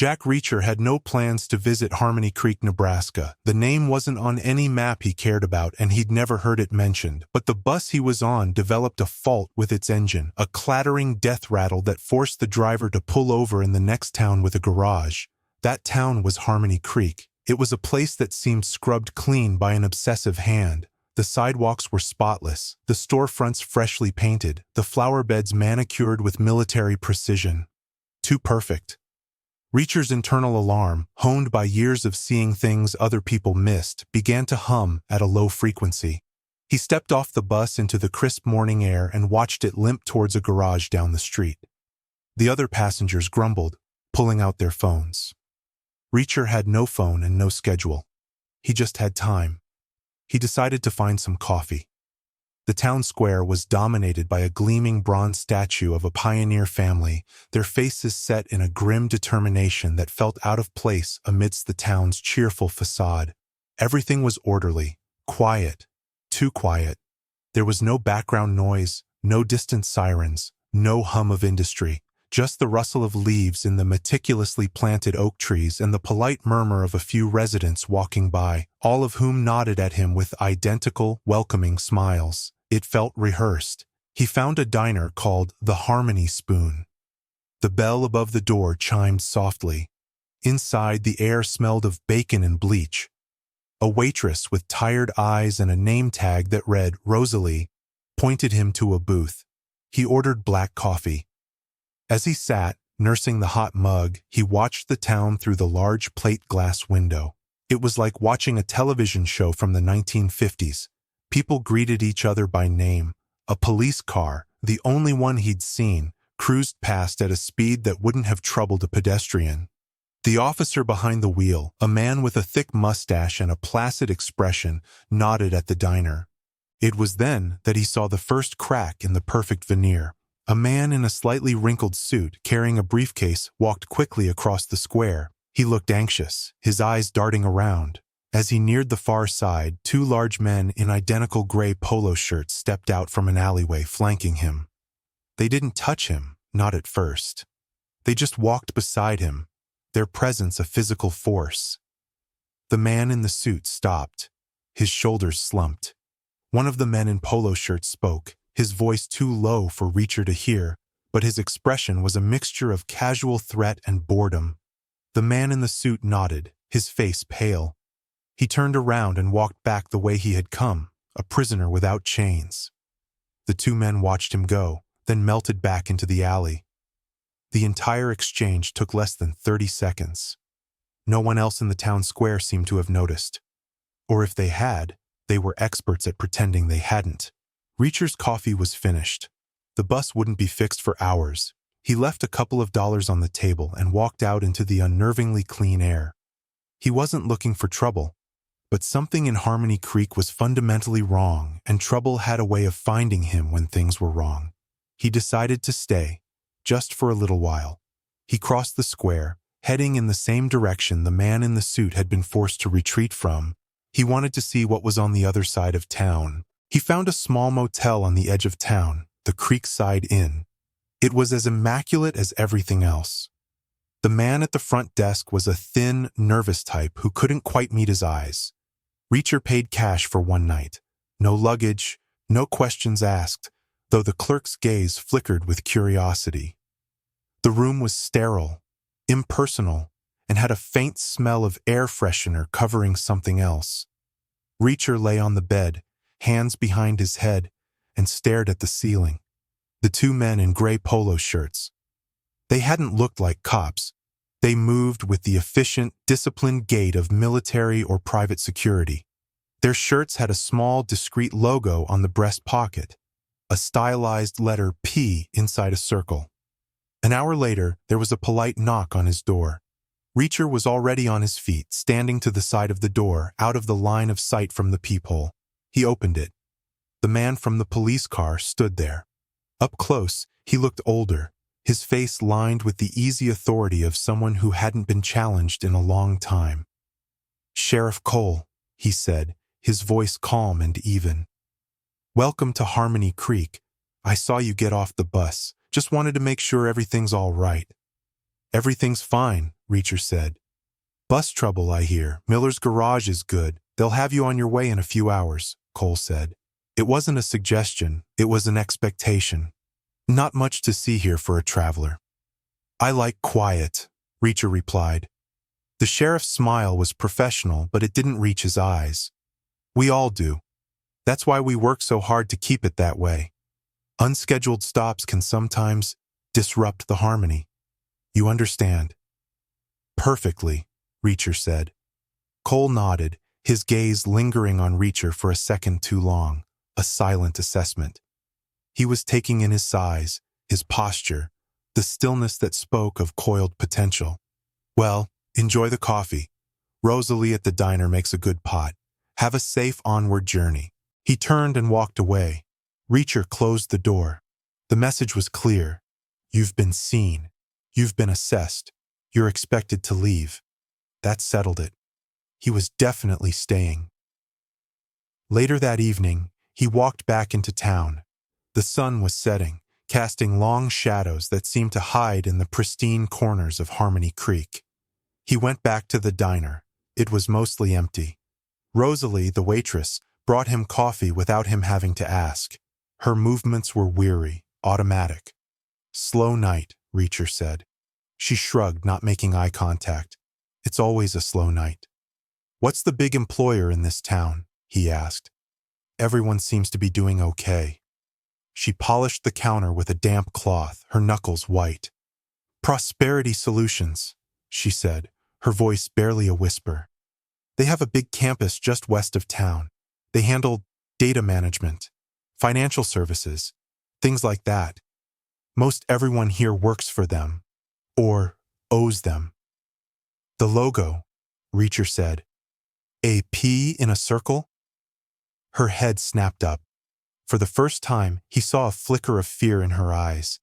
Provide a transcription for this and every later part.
Jack Reacher had no plans to visit Harmony Creek, Nebraska. The name wasn't on any map he cared about, and he'd never heard it mentioned. But the bus he was on developed a fault with its engine, a clattering death rattle that forced the driver to pull over in the next town with a garage. That town was Harmony Creek. It was a place that seemed scrubbed clean by an obsessive hand. The sidewalks were spotless, the storefronts freshly painted, the flower beds manicured with military precision. Too perfect. Reacher's internal alarm, honed by years of seeing things other people missed, began to hum at a low frequency. He stepped off the bus into the crisp morning air and watched it limp towards a garage down the street. The other passengers grumbled, pulling out their phones. Reacher had no phone and no schedule. He just had time. He decided to find some coffee. The town square was dominated by a gleaming bronze statue of a pioneer family, their faces set in a grim determination that felt out of place amidst the town's cheerful facade. Everything was orderly, quiet, too quiet. There was no background noise, no distant sirens, no hum of industry, just the rustle of leaves in the meticulously planted oak trees and the polite murmur of a few residents walking by, all of whom nodded at him with identical, welcoming smiles. It felt rehearsed. He found a diner called the Harmony Spoon. The bell above the door chimed softly. Inside, the air smelled of bacon and bleach. A waitress with tired eyes and a name tag that read Rosalie pointed him to a booth. He ordered black coffee. As he sat, nursing the hot mug, he watched the town through the large plate glass window. It was like watching a television show from the 1950s. People greeted each other by name. A police car, the only one he'd seen, cruised past at a speed that wouldn't have troubled a pedestrian. The officer behind the wheel, a man with a thick mustache and a placid expression, nodded at the diner. It was then that he saw the first crack in the perfect veneer. A man in a slightly wrinkled suit, carrying a briefcase, walked quickly across the square. He looked anxious, his eyes darting around. As he neared the far side, two large men in identical gray polo shirts stepped out from an alleyway flanking him. They didn't touch him, not at first. They just walked beside him, their presence a physical force. The man in the suit stopped. His shoulders slumped. One of the men in polo shirts spoke, his voice too low for Reacher to hear, but his expression was a mixture of casual threat and boredom. The man in the suit nodded, his face pale. He turned around and walked back the way he had come, a prisoner without chains. The two men watched him go, then melted back into the alley. The entire exchange took less than 30 seconds. No one else in the town square seemed to have noticed. Or if they had, they were experts at pretending they hadn't. Reacher's coffee was finished. The bus wouldn't be fixed for hours. He left a couple of dollars on the table and walked out into the unnervingly clean air. He wasn't looking for trouble. But something in Harmony Creek was fundamentally wrong, and trouble had a way of finding him when things were wrong. He decided to stay, just for a little while. He crossed the square, heading in the same direction the man in the suit had been forced to retreat from. He wanted to see what was on the other side of town. He found a small motel on the edge of town, the Creekside Inn. It was as immaculate as everything else. The man at the front desk was a thin, nervous type who couldn't quite meet his eyes. Reacher paid cash for one night. No luggage, no questions asked, though the clerk's gaze flickered with curiosity. The room was sterile, impersonal, and had a faint smell of air freshener covering something else. Reacher lay on the bed, hands behind his head, and stared at the ceiling. The two men in gray polo shirts. They hadn't looked like cops. They moved with the efficient, disciplined gait of military or private security. Their shirts had a small, discreet logo on the breast pocket, a stylized letter P inside a circle. An hour later, there was a polite knock on his door. Reacher was already on his feet, standing to the side of the door, out of the line of sight from the peephole. He opened it. The man from the police car stood there. Up close, he looked older, his face lined with the easy authority of someone who hadn't been challenged in a long time. "Sheriff Cole," he said, his voice calm and even. "Welcome to Harmony Creek. I saw you get off the bus. Just wanted to make sure everything's all right." "Everything's fine," Reacher said. Bus trouble, I hear. Miller's garage is good. They'll have you on your way in a few hours, Cole said. It wasn't a suggestion, it was an expectation. Not much to see here for a traveler. I like quiet, Reacher replied. The sheriff's smile was professional, but it didn't reach his eyes. We all do. That's why we work so hard to keep it that way. Unscheduled stops can sometimes disrupt the harmony. You understand? Perfectly, Reacher said. Cole nodded, his gaze lingering on Reacher for a second too long, a silent assessment. He was taking in his size, his posture, the stillness that spoke of coiled potential. Well, enjoy the coffee. Rosalie at the diner makes a good pot. Have a safe onward journey. He turned and walked away. Reacher closed the door. The message was clear. You've been seen. You've been assessed. You're expected to leave. That settled it. He was definitely staying. Later that evening, he walked back into town. The sun was setting, casting long shadows that seemed to hide in the pristine corners of Harmony Creek. He went back to the diner. It was mostly empty. Rosalie, the waitress, brought him coffee without him having to ask. Her movements were weary, automatic. Slow night, Reacher said. She shrugged, not making eye contact. It's always a slow night. What's the big employer in this town? He asked. Everyone seems to be doing okay. She polished the counter with a damp cloth, her knuckles white. Prosperity Solutions, she said, her voice barely a whisper. They have a big campus just west of town. They handle data management, financial services, things like that. Most everyone here works for them, or owes them. The logo, Reacher said. A P in a circle? Her head snapped up. For the first time, he saw a flicker of fear in her eyes.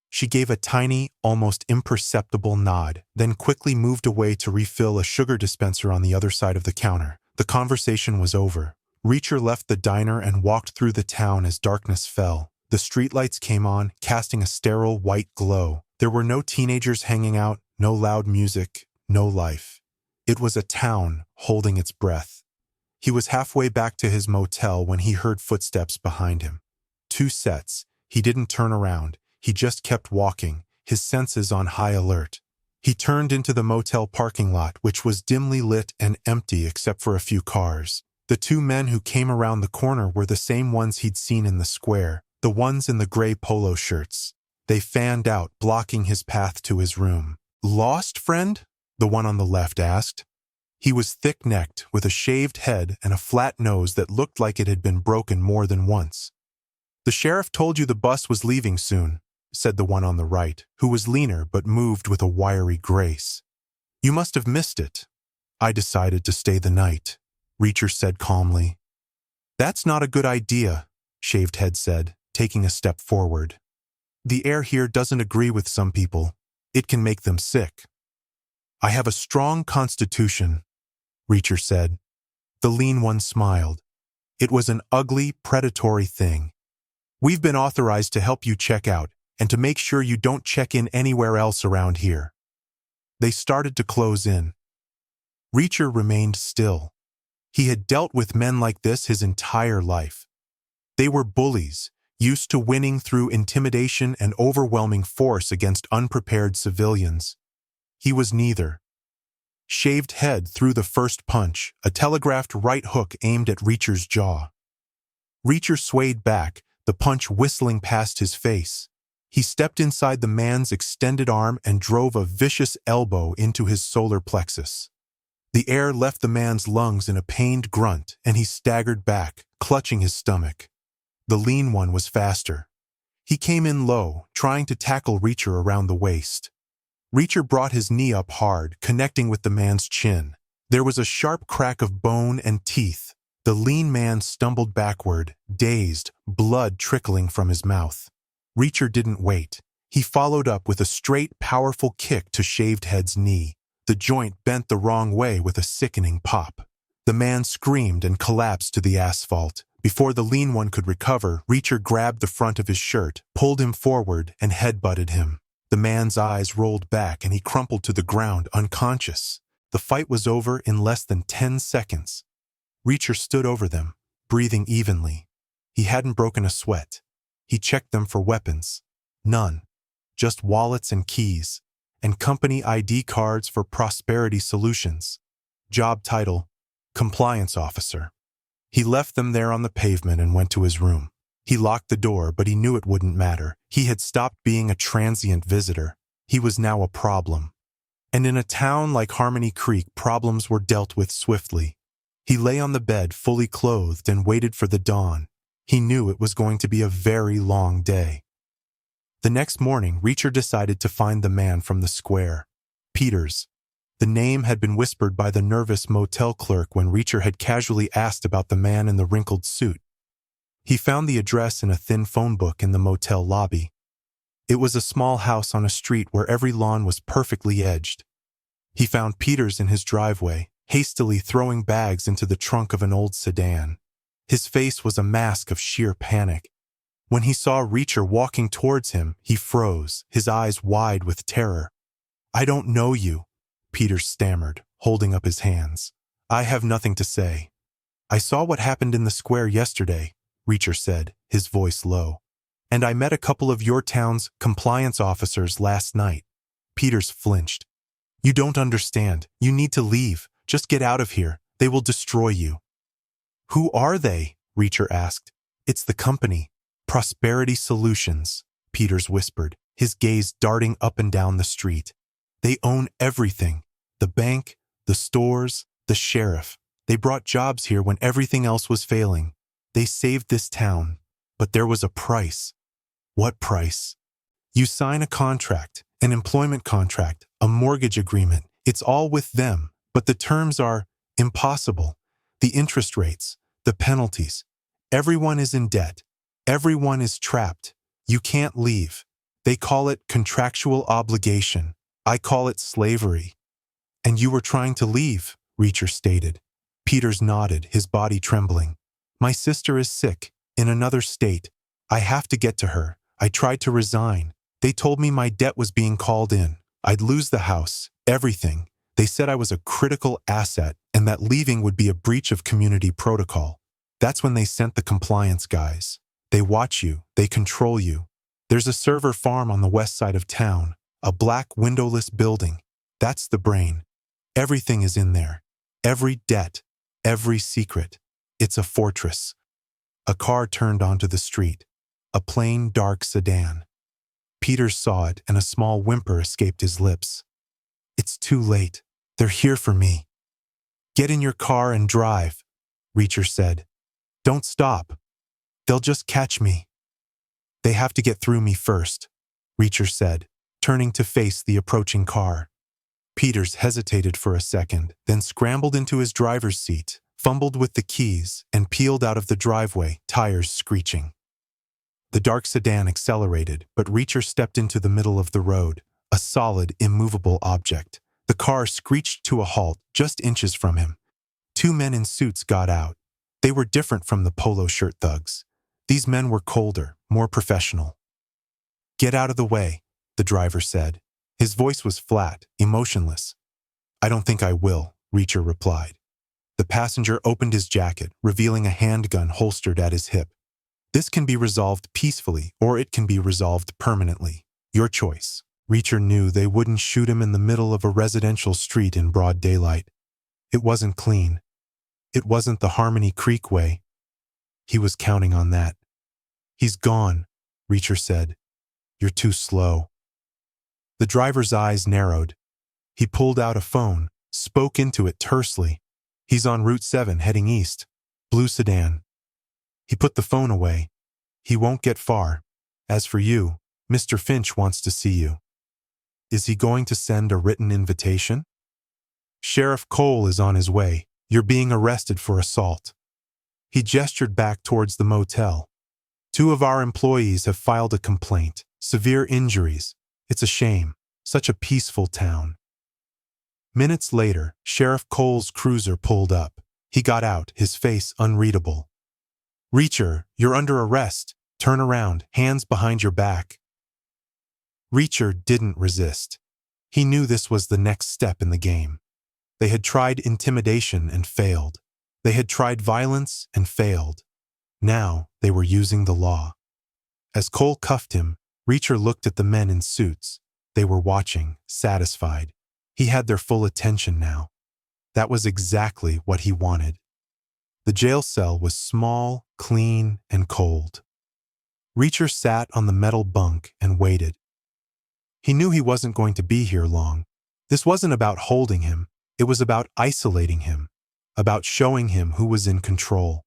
She gave a tiny, almost imperceptible nod, then quickly moved away to refill a sugar dispenser on the other side of the counter. The conversation was over. Reacher left the diner and walked through the town as darkness fell. The streetlights came on, casting a sterile white glow. There were no teenagers hanging out, no loud music, no life. It was a town holding its breath. He was halfway back to his motel when he heard footsteps behind him. 2 sets. He didn't turn around. He just kept walking, his senses on high alert. He turned into the motel parking lot, which was dimly lit and empty except for a few cars. The 2 men who came around the corner were the same ones he'd seen in the square, the ones in the gray polo shirts. They fanned out, blocking his path to his room. "Lost, friend?" the one on the left asked. He was thick-necked, with a shaved head and a flat nose that looked like it had been broken more than once. "The sheriff told you the bus was leaving soon," said the one on the right, who was leaner but moved with a wiry grace. "You must have missed it." "I decided to stay the night," Reacher said calmly. "That's not a good idea," Shaved Head said, taking a step forward. "The air here doesn't agree with some people. It can make them sick." "I have a strong constitution," Reacher said. The lean one smiled. It was an ugly, predatory thing. "We've been authorized to help you check out and to make sure you don't check in anywhere else around here." They started to close in. Reacher remained still. He had dealt with men like this his entire life. They were bullies, used to winning through intimidation and overwhelming force against unprepared civilians. He was neither. Shaved Head threw the first punch, a telegraphed right hook aimed at Reacher's jaw. Reacher swayed back, the punch whistling past his face. He stepped inside the man's extended arm and drove a vicious elbow into his solar plexus. The air left the man's lungs in a pained grunt, and he staggered back, clutching his stomach. The lean one was faster. He came in low, trying to tackle Reacher around the waist. Reacher brought his knee up hard, connecting with the man's chin. There was a sharp crack of bone and teeth. The lean man stumbled backward, dazed, blood trickling from his mouth. Reacher didn't wait. He followed up with a straight, powerful kick to Shaved Head's knee. The joint bent the wrong way with a sickening pop. The man screamed and collapsed to the asphalt. Before the lean one could recover, Reacher grabbed the front of his shirt, pulled him forward, and headbutted him. The man's eyes rolled back and he crumpled to the ground, unconscious. The fight was over in less than 10 seconds. Reacher stood over them, breathing evenly. He hadn't broken a sweat. He checked them for weapons. None. Just wallets and keys, and company ID cards for Prosperity Solutions. Job title, Compliance Officer. He left them there on the pavement and went to his room. He locked the door, but he knew it wouldn't matter. He had stopped being a transient visitor. He was now a problem. And in a town like Harmony Creek, problems were dealt with swiftly. He lay on the bed, fully clothed, and waited for the dawn. He knew it was going to be a very long day. The next morning, Reacher decided to find the man from the square. Peters. The name had been whispered by the nervous motel clerk when Reacher had casually asked about the man in the wrinkled suit. He found the address in a thin phone book in the motel lobby. It was a small house on a street where every lawn was perfectly edged. He found Peters in his driveway, hastily throwing bags into the trunk of an old sedan. His face was a mask of sheer panic. When he saw Reacher walking towards him, he froze, his eyes wide with terror. "I don't know you," Peters stammered, holding up his hands. "I have nothing to say." "I saw what happened in the square yesterday," Reacher said, his voice low. "And I met a couple of your town's compliance officers last night." Peters flinched. "You don't understand. You need to leave. Just get out of here. They will destroy you." "Who are they?" Reacher asked. "It's the company. Prosperity Solutions," Peters whispered, his gaze darting up and down the street. "They own everything. The bank, the stores, the sheriff. They brought jobs here when everything else was failing. They saved this town. But there was a price." "What price?" "You sign a contract, an employment contract, a mortgage agreement. It's all with them, but the terms are impossible. The interest rates, the penalties. Everyone is in debt. Everyone is trapped. You can't leave. They call it contractual obligation. I call it slavery." "And you were trying to leave," Reacher stated. Peters nodded, his body trembling. "My sister is sick, in another state. I have to get to her. I tried to resign. They told me my debt was being called in. I'd lose the house, everything. They said I was a critical asset and that leaving would be a breach of community protocol. That's when they sent the compliance guys. They watch you, they control you. There's a server farm on the west side of town, a black windowless building. That's the brain. Everything is in there. Every debt, every secret. It's a fortress." A car turned onto the street, a plain, dark sedan. Peters saw it, and a small whimper escaped his lips. "It's too late. They're here for me." "Get in your car and drive," Reacher said. "Don't stop. They'll just catch me." "They have to get through me first," Reacher said, turning to face the approaching car. Peters hesitated for a second, then scrambled into his driver's seat, fumbled with the keys, and peeled out of the driveway, tires screeching. The dark sedan accelerated, but Reacher stepped into the middle of the road, a solid, immovable object. The car screeched to a halt just inches from him. Two men in suits got out. They were different from the polo shirt thugs. These men were colder, more professional. "Get out of the way," the driver said. His voice was flat, emotionless. "I don't think I will," Reacher replied. The passenger opened his jacket, revealing a handgun holstered at his hip. "This can be resolved peacefully, or it can be resolved permanently. Your choice." Reacher knew they wouldn't shoot him in the middle of a residential street in broad daylight. It wasn't clean. It wasn't the Harmony Creek way. He was counting on that. "He's gone," Reacher said. "You're too slow." The driver's eyes narrowed. He pulled out a phone, spoke into it tersely. "He's on Route 7 heading east. Blue sedan." He put the phone away. "He won't get far. As for you, Mr. Finch wants to see you." "Is he going to send a written invitation?" "Sheriff Cole is on his way. You're being arrested for assault." He gestured back towards the motel. "Two of our employees have filed a complaint. Severe injuries. It's a shame. Such a peaceful town." Minutes later, Sheriff Cole's cruiser pulled up. He got out, his face unreadable. "Reacher, you're under arrest. Turn around, hands behind your back." Reacher didn't resist. He knew this was the next step in the game. They had tried intimidation and failed. They had tried violence and failed. Now they were using the law. As Cole cuffed him, Reacher looked at the men in suits. They were watching, satisfied. He had their full attention now. That was exactly what he wanted. The jail cell was small, clean, and cold. Reacher sat on the metal bunk and waited. He knew he wasn't going to be here long. This wasn't about holding him. It was about isolating him, about showing him who was in control.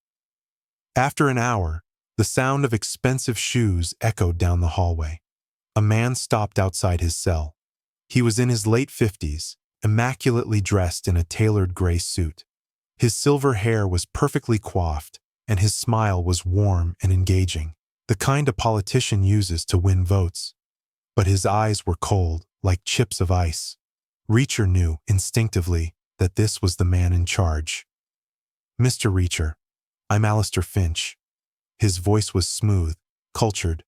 After an hour, the sound of expensive shoes echoed down the hallway. A man stopped outside his cell. He was in his late 50s, immaculately dressed in a tailored gray suit. His silver hair was perfectly coiffed, and his smile was warm and engaging, the kind a politician uses to win votes. But his eyes were cold, like chips of ice. Reacher knew, instinctively, that this was the man in charge. "Mr. Reacher, I'm Alistair Finch." His voice was smooth, cultured.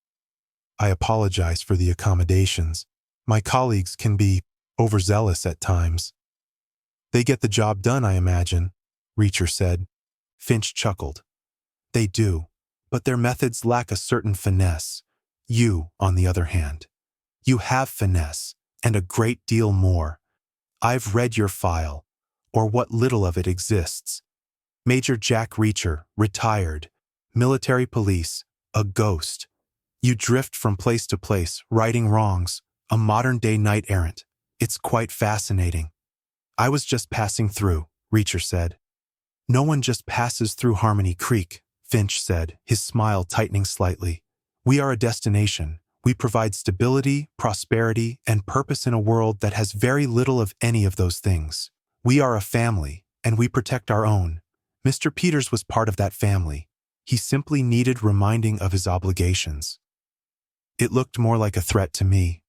"I apologize for the accommodations. My colleagues can be overzealous at times." "They get the job done, I imagine," Reacher said. Finch chuckled. "They do, but their methods lack a certain finesse. You, on the other hand, you have finesse, and a great deal more. I've read your file, or what little of it exists. Major Jack Reacher, retired, military police, a ghost. You drift from place to place, righting wrongs, a modern-day knight-errant. It's quite fascinating." "I was just passing through," Reacher said. "No one just passes through Harmony Creek," Finch said, his smile tightening slightly. "We are a destination. We provide stability, prosperity, and purpose in a world that has very little of any of those things. We are a family, and we protect our own. Mr. Peters was part of that family. He simply needed reminding of his obligations." "It looked more like a threat to me."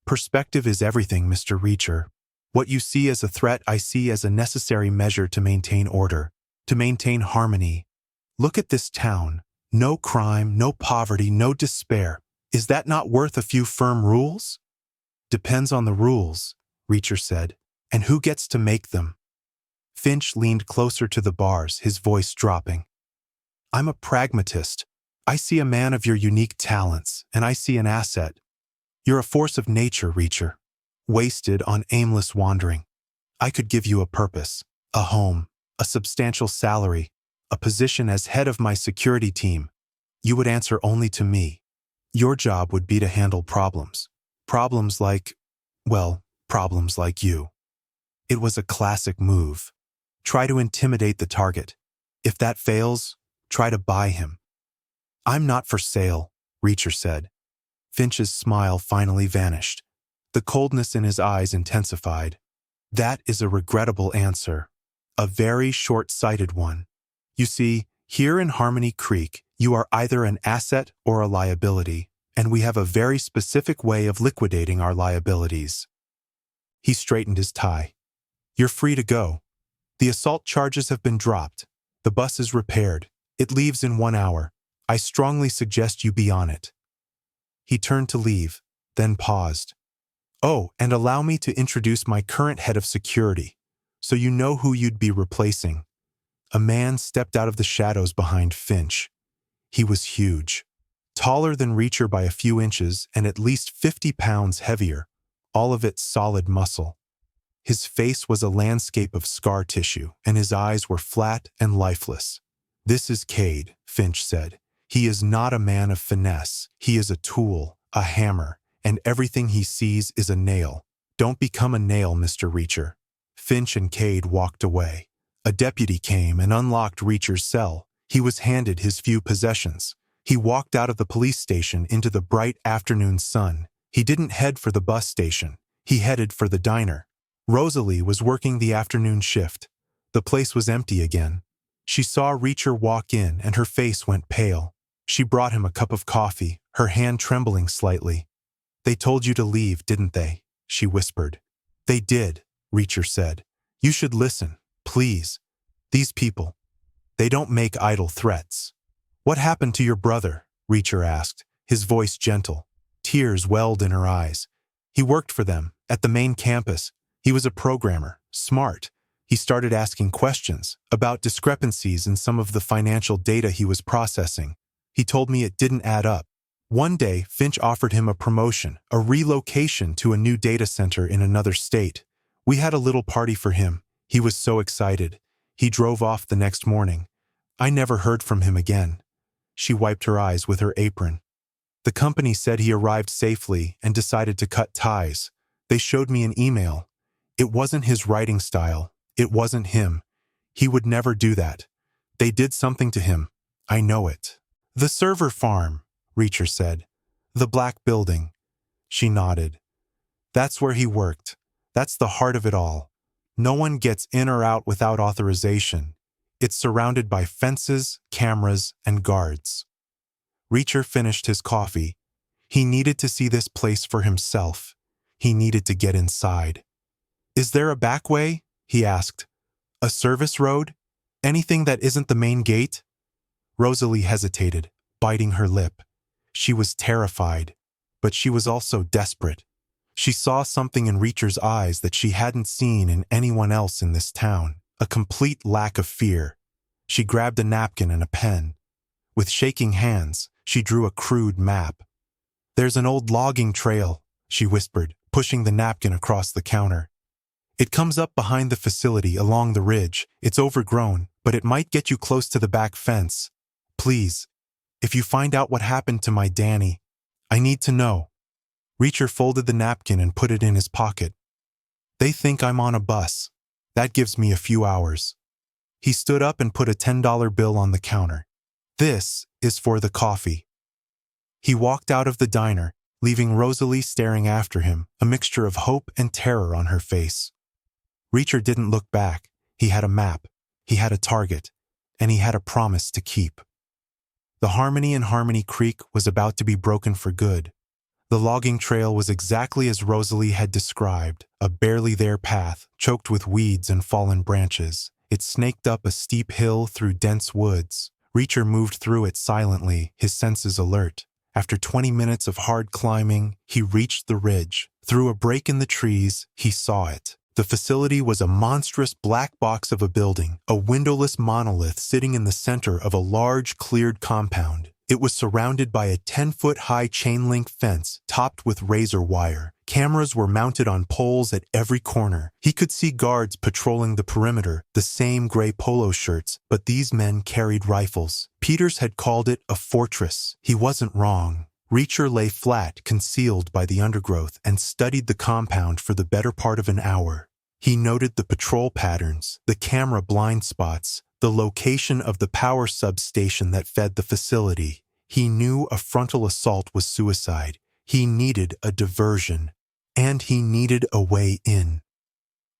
"Perspective is everything, Mr. Reacher. What you see as a threat I see as a necessary measure to maintain order, to maintain harmony. Look at this town. No crime, no poverty, no despair. Is that not worth a few firm rules?" "Depends on the rules," Reacher said. "And who gets to make them?" Finch leaned closer to the bars, his voice dropping. "I'm a pragmatist. I see a man of your unique talents, and I see an asset. You're a force of nature, Reacher, wasted on aimless wandering. I could give you a purpose, a home, a substantial salary, a position as head of my security team. You would answer only to me. Your job would be to handle problems. Problems like you." It was a classic move. Try to intimidate the target. If that fails, try to buy him. "I'm not for sale," Reacher said. Finch's smile finally vanished. The coldness in his eyes intensified. "That is a regrettable answer. A very short-sighted one. You see, here in Harmony Creek, you are either an asset or a liability, and we have a very specific way of liquidating our liabilities." He straightened his tie. "You're free to go. The assault charges have been dropped. The bus is repaired. It leaves in 1 hour. I strongly suggest you be on it." He turned to leave, then paused. "Oh, and allow me to introduce my current head of security, so you know who you'd be replacing." A man stepped out of the shadows behind Finch. He was huge, taller than Reacher by a few inches and at least 50 pounds heavier, all of it solid muscle. His face was a landscape of scar tissue, and his eyes were flat and lifeless. "This is Cade," Finch said. "He is not a man of finesse. He is a tool, a hammer, and everything he sees is a nail. Don't become a nail, Mr. Reacher." Finch and Cade walked away. A deputy came and unlocked Reacher's cell. He was handed his few possessions. He walked out of the police station into the bright afternoon sun. He didn't head for the bus station. He headed for the diner. Rosalie was working the afternoon shift. The place was empty again. She saw Reacher walk in and her face went pale. She brought him a cup of coffee, her hand trembling slightly. "They told you to leave, didn't they?" she whispered. "They did," Reacher said. "You should listen, please. These people, they don't make idle threats." "What happened to your brother?" Reacher asked, his voice gentle. Tears welled in her eyes. He worked for them, at the main campus. He was a programmer, smart. He started asking questions about discrepancies in some of the financial data he was processing. He told me it didn't add up. One day, Finch offered him a promotion, a relocation to a new data center in another state. We had a little party for him. He was so excited. He drove off the next morning. I never heard from him again. She wiped her eyes with her apron. The company said he arrived safely and decided to cut ties. They showed me an email. It wasn't his writing style. It wasn't him. He would never do that. They did something to him. I know it. The server farm, Reacher said. The black building. She nodded. That's where he worked. That's the heart of it all. No one gets in or out without authorization. It's surrounded by fences, cameras, and guards. Reacher finished his coffee. He needed to see this place for himself. He needed to get inside. Is there a back way? He asked. A service road? Anything that isn't the main gate? Rosalie hesitated, biting her lip. She was terrified, but she was also desperate. She saw something in Reacher's eyes that she hadn't seen in anyone else in this town, a complete lack of fear. She grabbed a napkin and a pen. With shaking hands, she drew a crude map. There's an old logging trail, she whispered, pushing the napkin across the counter. It comes up behind the facility along the ridge. It's overgrown, but it might get you close to the back fence. Please, if you find out what happened to my Danny, I need to know. Reacher folded the napkin and put it in his pocket. They think I'm on a bus. That gives me a few hours. He stood up and put a $10 bill on the counter. This is for the coffee. He walked out of the diner, leaving Rosalie staring after him, a mixture of hope and terror on her face. Reacher didn't look back. He had a map, he had a target, and he had a promise to keep. The Harmony in Harmony Creek was about to be broken for good. The logging trail was exactly as Rosalie had described, a barely there path, choked with weeds and fallen branches. It snaked up a steep hill through dense woods. Reacher moved through it silently, his senses alert. After 20 minutes of hard climbing, he reached the ridge. Through a break in the trees, he saw it. The facility was a monstrous black box of a building, a windowless monolith sitting in the center of a large, cleared compound. It was surrounded by a 10-foot-high chain-link fence topped with razor wire. Cameras were mounted on poles at every corner. He could see guards patrolling the perimeter, the same gray polo shirts, but these men carried rifles. Peters had called it a fortress. He wasn't wrong. Reacher lay flat, concealed by the undergrowth, and studied the compound for the better part of an hour. He noted the patrol patterns, the camera blind spots, the location of the power substation that fed the facility. He knew a frontal assault was suicide. He needed a diversion. And he needed a way in.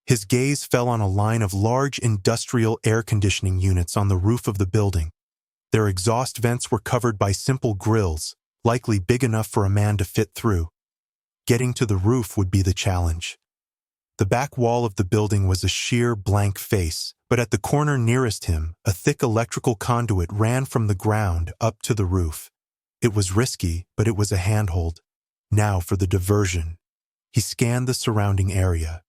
His gaze fell on a line of large industrial air conditioning units on the roof of the building. Their exhaust vents were covered by simple grills, likely big enough for a man to fit through. Getting to the roof would be the challenge. The back wall of the building was a sheer blank face, but at the corner nearest him, a thick electrical conduit ran from the ground up to the roof. It was risky, but it was a handhold. Now for the diversion. He scanned the surrounding area.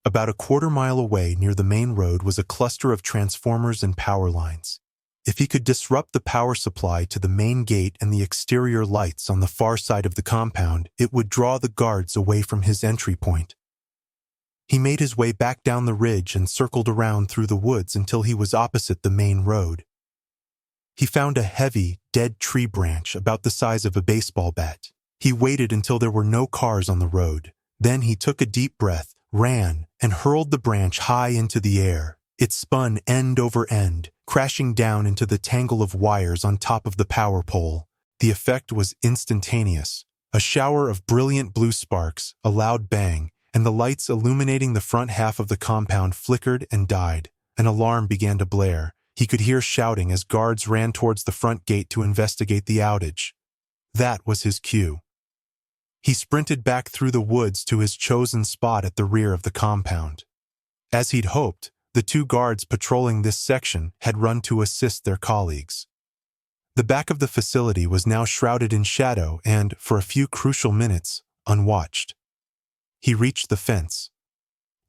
About a quarter-mile away near the main road was a cluster of transformers and power lines. If he could disrupt the power supply to the main gate and the exterior lights on the far side of the compound, it would draw the guards away from his entry point. He made his way back down the ridge and circled around through the woods until he was opposite the main road. He found a heavy, dead tree branch about the size of a baseball bat. He waited until there were no cars on the road. Then he took a deep breath, ran, and hurled the branch high into the air. It spun end over end, crashing down into the tangle of wires on top of the power pole. The effect was instantaneous. A shower of brilliant blue sparks, a loud bang, and the lights illuminating the front half of the compound flickered and died. An alarm began to blare. He could hear shouting as guards ran towards the front gate to investigate the outage. That was his cue. He sprinted back through the woods to his chosen spot at the rear of the compound. As he'd hoped, the two guards patrolling this section had run to assist their colleagues. The back of the facility was now shrouded in shadow and, for a few crucial minutes, unwatched. He reached the fence.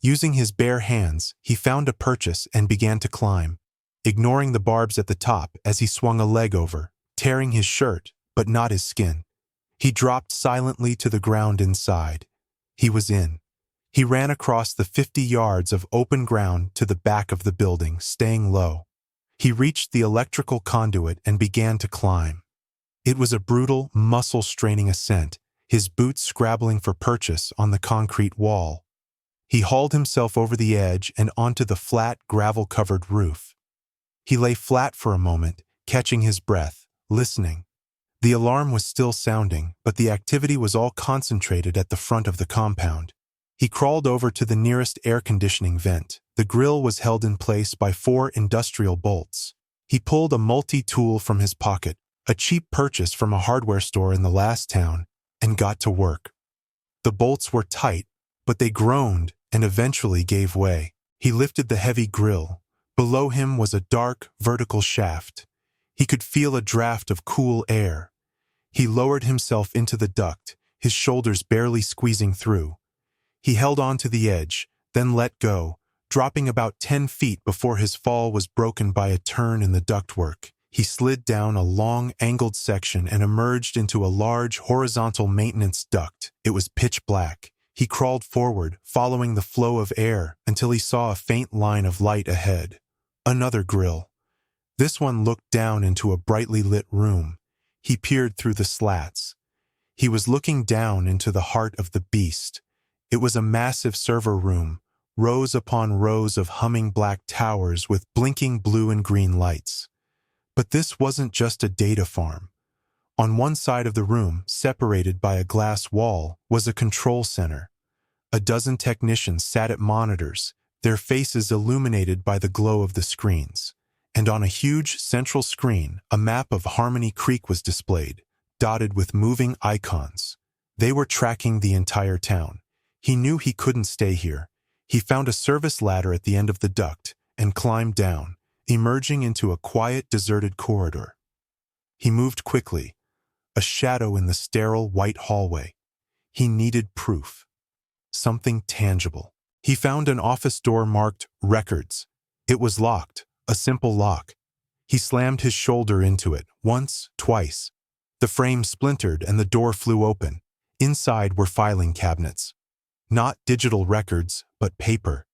Using his bare hands, he found a purchase and began to climb, ignoring the barbs at the top as he swung a leg over, tearing his shirt, but not his skin. He dropped silently to the ground inside. He was in. He ran across the 50 yards of open ground to the back of the building, staying low. He reached the electrical conduit and began to climb. It was a brutal, muscle-straining ascent, his boots scrabbling for purchase on the concrete wall. He hauled himself over the edge and onto the flat, gravel-covered roof. He lay flat for a moment, catching his breath, listening. The alarm was still sounding, but the activity was all concentrated at the front of the compound. He crawled over to the nearest air conditioning vent. The grill was held in place by 4 industrial bolts. He pulled a multi-tool from his pocket, a cheap purchase from a hardware store in the last town, and got to work. The bolts were tight, but they groaned and eventually gave way. He lifted the heavy grill. Below him was a dark, vertical shaft. He could feel a draft of cool air. He lowered himself into the duct, his shoulders barely squeezing through. He held on to the edge, then let go, dropping about 10 feet before his fall was broken by a turn in the ductwork. He slid down a long, angled section and emerged into a large, horizontal maintenance duct. It was pitch black. He crawled forward, following the flow of air, until he saw a faint line of light ahead. Another grill. This one looked down into a brightly lit room. He peered through the slats. He was looking down into the heart of the beast. It was a massive server room, rows upon rows of humming black towers with blinking blue and green lights. But this wasn't just a data farm. On one side of the room, separated by a glass wall, was a control center. A dozen technicians sat at monitors, their faces illuminated by the glow of the screens. And on a huge central screen, a map of Harmony Creek was displayed, dotted with moving icons. They were tracking the entire town. He knew he couldn't stay here. He found a service ladder at the end of the duct and climbed down, emerging into a quiet, deserted corridor. He moved quickly, a shadow in the sterile white hallway. He needed proof. Something tangible. He found an office door marked Records. It was locked, a simple lock. He slammed his shoulder into it, once, twice. The frame splintered and the door flew open. Inside were filing cabinets. Not digital records, but paper.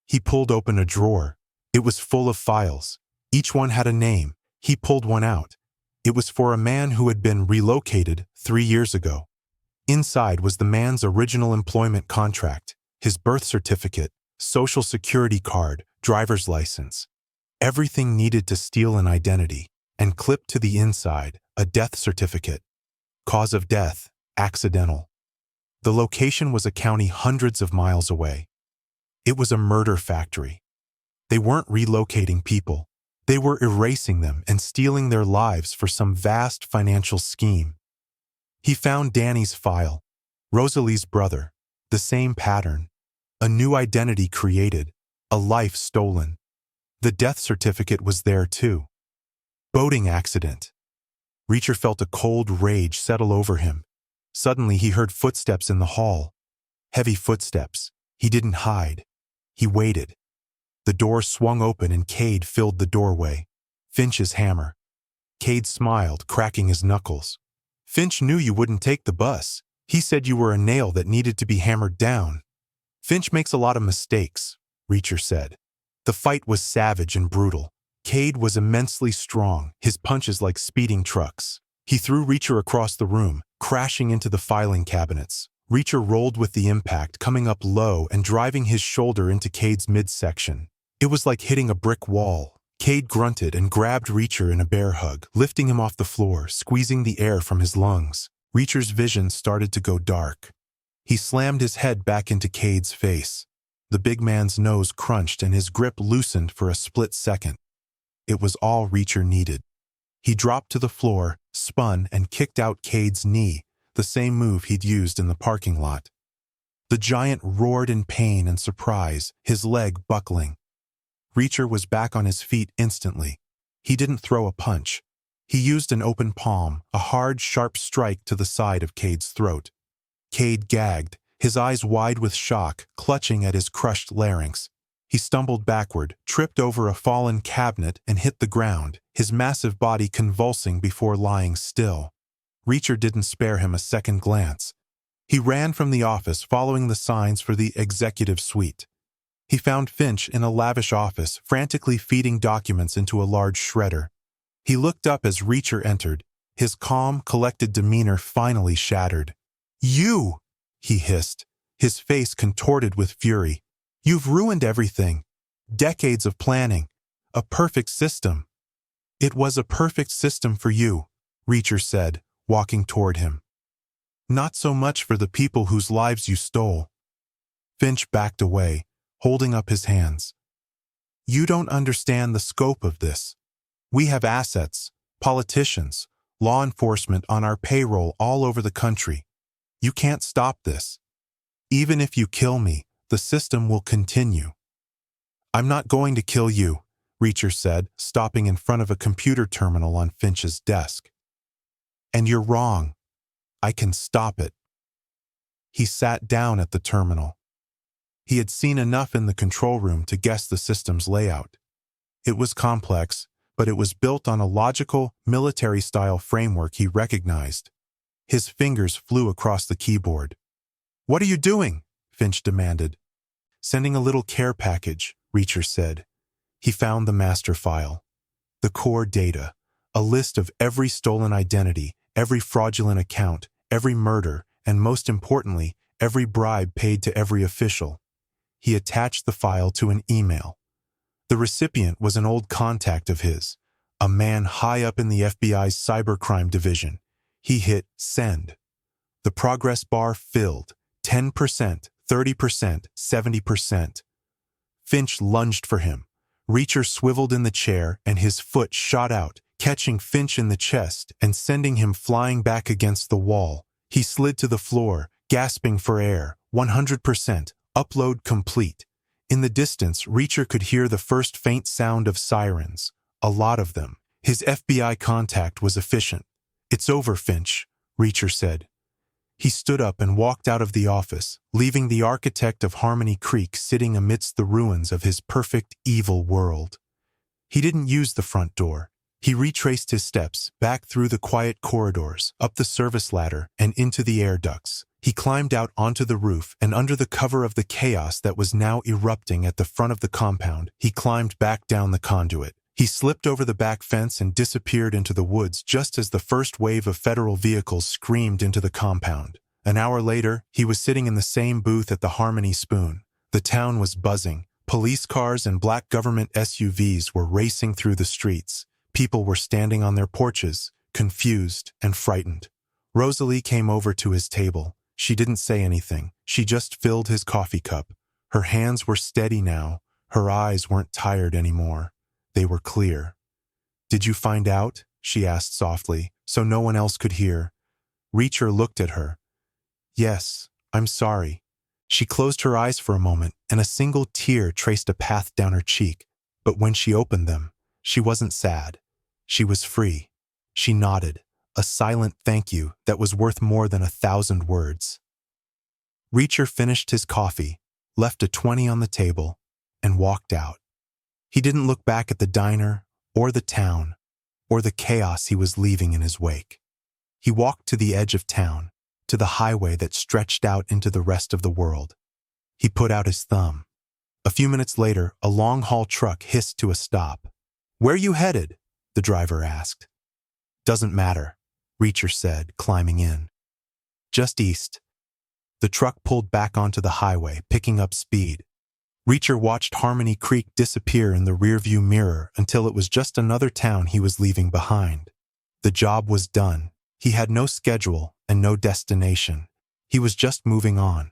He pulled open a drawer. It was full of files. Each one had a name. He pulled one out. It was for a man who had been relocated 3 years ago. Inside was the man's original employment contract, his birth certificate, social security card, driver's license. Everything needed to steal an identity, and clipped to the inside, a death certificate. Cause of death, accidental. The location was a county hundreds of miles away. It was a murder factory. They weren't relocating people. They were erasing them and stealing their lives for some vast financial scheme. He found Danny's file, Rosalie's brother, the same pattern. A new identity created, a life stolen. The death certificate was there too. Boating accident. Reacher felt a cold rage settle over him. Suddenly he heard footsteps in the hall. Heavy footsteps. He didn't hide. He waited. The door swung open and Cade filled the doorway. Finch's hammer. Cade smiled, cracking his knuckles. Finch knew you wouldn't take the bus. He said you were a nail that needed to be hammered down. Finch makes a lot of mistakes, Reacher said. The fight was savage and brutal. Cade was immensely strong, his punches like speeding trucks. He threw Reacher across the room, crashing into the filing cabinets. Reacher rolled with the impact, coming up low and driving his shoulder into Cade's midsection. It was like hitting a brick wall. Cade grunted and grabbed Reacher in a bear hug, lifting him off the floor, squeezing the air from his lungs. Reacher's vision started to go dark. He slammed his head back into Cade's face. The big man's nose crunched and his grip loosened for a split second. It was all Reacher needed. He dropped to the floor, spun, and kicked out Cade's knee, the same move he'd used in the parking lot. The giant roared in pain and surprise, his leg buckling. Reacher was back on his feet instantly. He didn't throw a punch. He used an open palm, a hard, sharp strike to the side of Cade's throat. Cade gagged, his eyes wide with shock, clutching at his crushed larynx. He stumbled backward, tripped over a fallen cabinet, and hit the ground, his massive body convulsing before lying still. Reacher didn't spare him a second glance. He ran from the office, following the signs for the executive suite. He found Finch in a lavish office, frantically feeding documents into a large shredder. He looked up as Reacher entered, his calm, collected demeanor finally shattered. "You!" he hissed, his face contorted with fury. "You've ruined everything. Decades of planning. A perfect system." "It was a perfect system for you," Reacher said, walking toward him. "Not so much for the people whose lives you stole." Finch backed away, holding up his hands. "You don't understand the scope of this. We have assets, politicians, law enforcement on our payroll all over the country. You can't stop this. Even if you kill me, the system will continue." "I'm not going to kill you," Reacher said, stopping in front of a computer terminal on Finch's desk. "And you're wrong. I can stop it." He sat down at the terminal. He had seen enough in the control room to guess the system's layout. It was complex, but it was built on a logical, military-style framework he recognized. His fingers flew across the keyboard. "What are you doing?" Finch demanded. "Sending a little care package," Reacher said. He found the master file. The core data, a list of every stolen identity, every fraudulent account, every murder, and most importantly, every bribe paid to every official. He attached the file to an email. The recipient was an old contact of his, a man high up in the FBI's cybercrime division. He hit send. The progress bar filled, 10%, 30%, 70%. Finch lunged for him. Reacher swiveled in the chair and his foot shot out, catching Finch in the chest and sending him flying back against the wall. He slid to the floor, gasping for air. 100%, upload complete. In the distance, Reacher could hear the first faint sound of sirens, a lot of them. His FBI contact was efficient. "It's over, Finch," Reacher said. He stood up and walked out of the office, leaving the architect of Harmony Creek sitting amidst the ruins of his perfect, evil world. He didn't use the front door. He retraced his steps, back through the quiet corridors, up the service ladder, and into the air ducts. He climbed out onto the roof, and under the cover of the chaos that was now erupting at the front of the compound, he climbed back down the conduit. He slipped over the back fence and disappeared into the woods just as the first wave of federal vehicles screamed into the compound. An hour later, he was sitting in the same booth at the Harmony Spoon. The town was buzzing. Police cars and black government SUVs were racing through the streets. People were standing on their porches, confused and frightened. Rosalie came over to his table. She didn't say anything. She just filled his coffee cup. Her hands were steady now. Her eyes weren't tired anymore. They were clear. "Did you find out?" she asked softly, so no one else could hear. Reacher looked at her. "Yes, I'm sorry." She closed her eyes for a moment, and a single tear traced a path down her cheek. But when she opened them, she wasn't sad. She was free. She nodded, a silent thank you that was worth more than 1,000 words. Reacher finished his coffee, left a 20 on the table, and walked out. He didn't look back at the diner, or the town, or the chaos he was leaving in his wake. He walked to the edge of town, to the highway that stretched out into the rest of the world. He put out his thumb. A few minutes later, a long-haul truck hissed to a stop. "Where you headed?" the driver asked. "Doesn't matter," Reacher said, climbing in. "Just east." The truck pulled back onto the highway, picking up speed. Reacher watched Harmony Creek disappear in the rearview mirror until it was just another town he was leaving behind. The job was done. He had no schedule and no destination. He was just moving on.